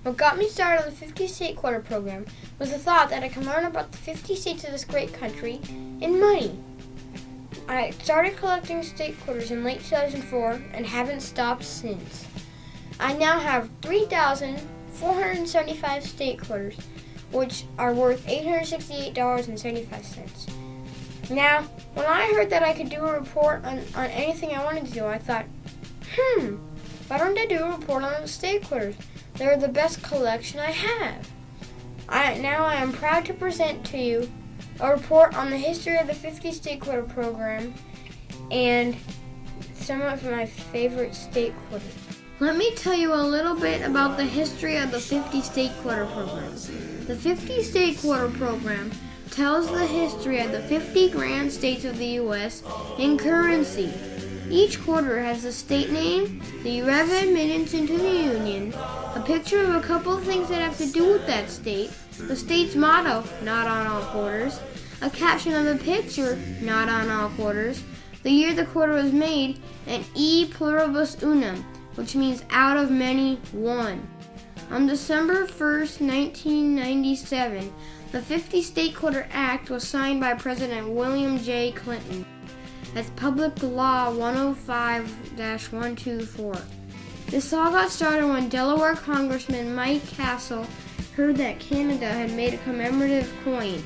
What got me started on the 50 state quarter program was the thought that I could learn about the 50 states of this great country in money. I started collecting state quarters in late 2004 and haven't stopped since. I now have 3,475 state quarters, which are worth $868.75. Now, when I heard that I could do a report on anything I wanted to do, I thought, why don't I do a report on the state quarters? They're the best collection I have. Now I am proud to present to you a report on the history of the 50 state quarter program and some of my favorite state quarters. Let me tell you a little bit about the history of the 50 state quarter program. The 50 state quarter program tells the history of the 50 grand states of the U.S. in currency. Each quarter has the state name, the year of admittance into the Union, a picture of a couple of things that have to do with that state, the state's motto, not on all quarters, a caption of the picture, not on all quarters, the year the quarter was made, and e pluribus unum, which means out of many, one. On December 1st, 1997, the 50 State Quarter Act was signed by President William J. Clinton as Public Law 105-124. This all got started when Delaware Congressman Mike Castle heard that Canada had made a commemorative coin.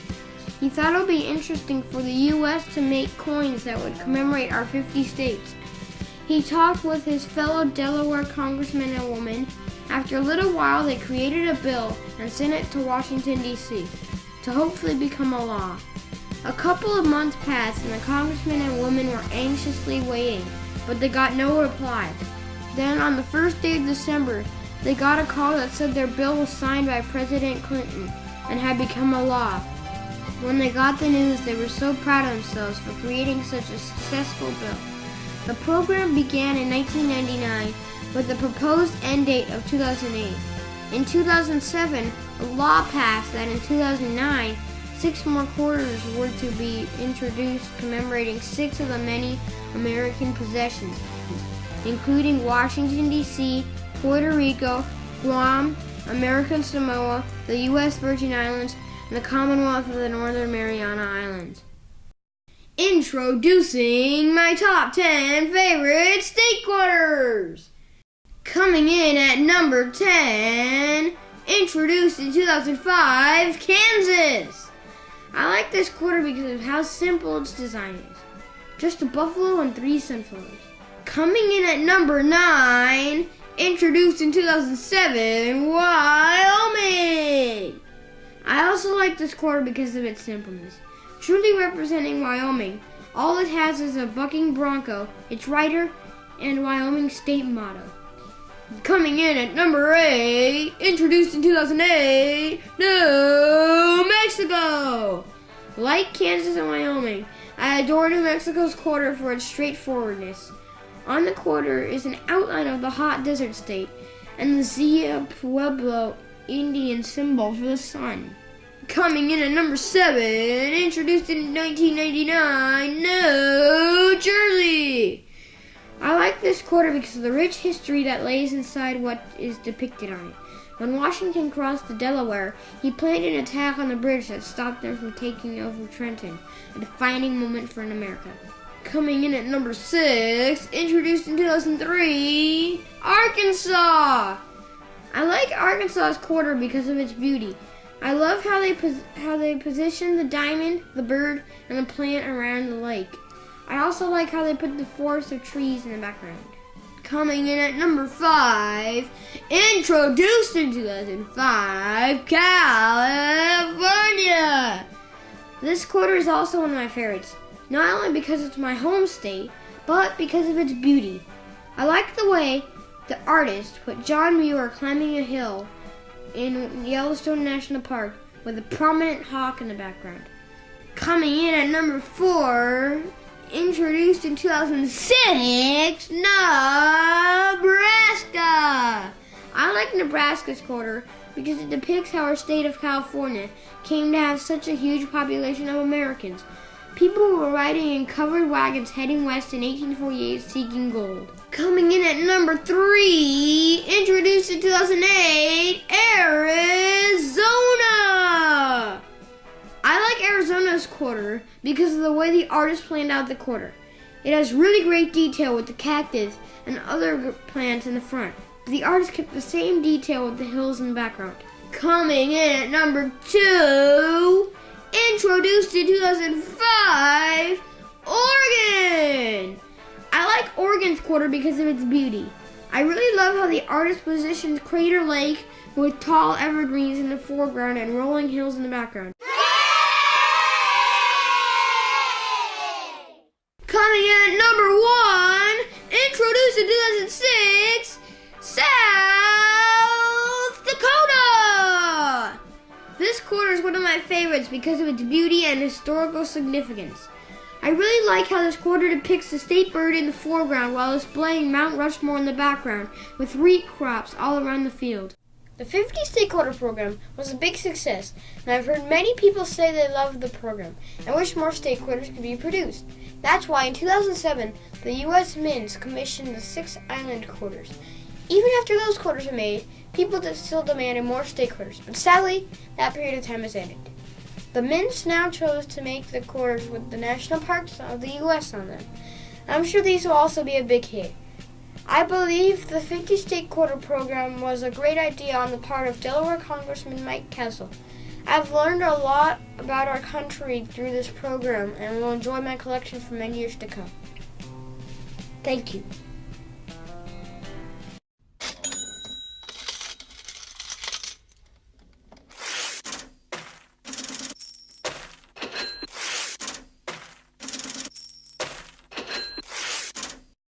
He thought it would be interesting for the U.S. to make coins that would commemorate our 50 states. He talked with his fellow Delaware congressmen and women. After a little while, they created a bill and sent it to Washington, D.C. to hopefully become a law. A couple of months passed and the congressmen and women were anxiously waiting, but they got no reply. Then on the first day of December, they got a call that said their bill was signed by President Clinton and had become a law. When they got the news, they were so proud of themselves for creating such a successful bill. The program began in 1999 with the proposed end date of 2008. In 2007, a law passed that in 2009, 6 more quarters were to be introduced commemorating 6 of the many American possessions, including Washington, D.C., Puerto Rico, Guam, American Samoa, the U.S. Virgin Islands, and the Commonwealth of the Northern Mariana Islands. Introducing my top 10 favorite state quarters! Coming in at number 10, introduced in 2005, Kansas! I like this quarter because of how simple its design is. Just a buffalo and 3 sunflowers. Coming in at number 9, introduced in 2007, Wyoming! I also like this quarter because of its simpleness. Truly representing Wyoming, all it has is a bucking bronco, its rider, and Wyoming's state motto. Coming in at number 8, introduced in 2008, New Mexico! Like Kansas and Wyoming, I adore New Mexico's quarter for its straightforwardness. On the quarter is an outline of the hot desert state and the Zia Pueblo Indian symbol for the sun. Coming in at number 7, introduced in 1999, New Jersey! I like this quarter because of the rich history that lays inside what is depicted on it. When Washington crossed the Delaware, he planned an attack on the British that stopped them from taking over Trenton, a defining moment for America. Coming in at number 6, introduced in 2003, Arkansas! I like Arkansas's quarter because of its beauty. I love how they position the diamond, the bird, and the plant around the lake. I also like how they put the forest of trees in the background. Coming in at number 5, introduced in 2005, California! This quarter is also one of my favorites, not only because it's my home state, but because of its beauty. I like the way the artist put John Muir climbing a hill in Yellowstone National Park with a prominent hawk in the background. Coming in at number 4, introduced in 2006, Nebraska! I like Nebraska's quarter because it depicts how our state of California came to have such a huge population of Americans. People were riding in covered wagons heading west in 1848 seeking gold. Coming in at number 3, introduced in 2008, Arizona! I like Arizona's quarter because of the way the artist planned out the quarter. It has really great detail with the cactus and other plants in the front. The artist kept the same detail with the hills in the background. Coming in at number 2, introduced in 2005, Oregon! I like Oregon's quarter because of its beauty. I really love how the artist positioned Crater Lake with tall evergreens in the foreground and rolling hills in the background. Coming in at number 1, introduced in 2006, South Dakota! This quarter is one of my favorites because of its beauty and historical significance. I really like how this quarter depicts the state bird in the foreground while displaying Mount Rushmore in the background with wheat crops all around the field. The 50 State Quarter program was a big success, and I've heard many people say they loved the program and wish more state quarters could be produced. That's why in 2007, the U.S. Mint commissioned the 6 island quarters. Even after those quarters were made, people still demanded more state quarters, but sadly, that period of time has ended. The Mints now chose to make the quarters with the national parks of the U.S. on them. I'm sure these will also be a big hit. I believe the 50 State Quarter program was a great idea on the part of Delaware Congressman Mike Castle. I've learned a lot about our country through this program and will enjoy my collection for many years to come. Thank you.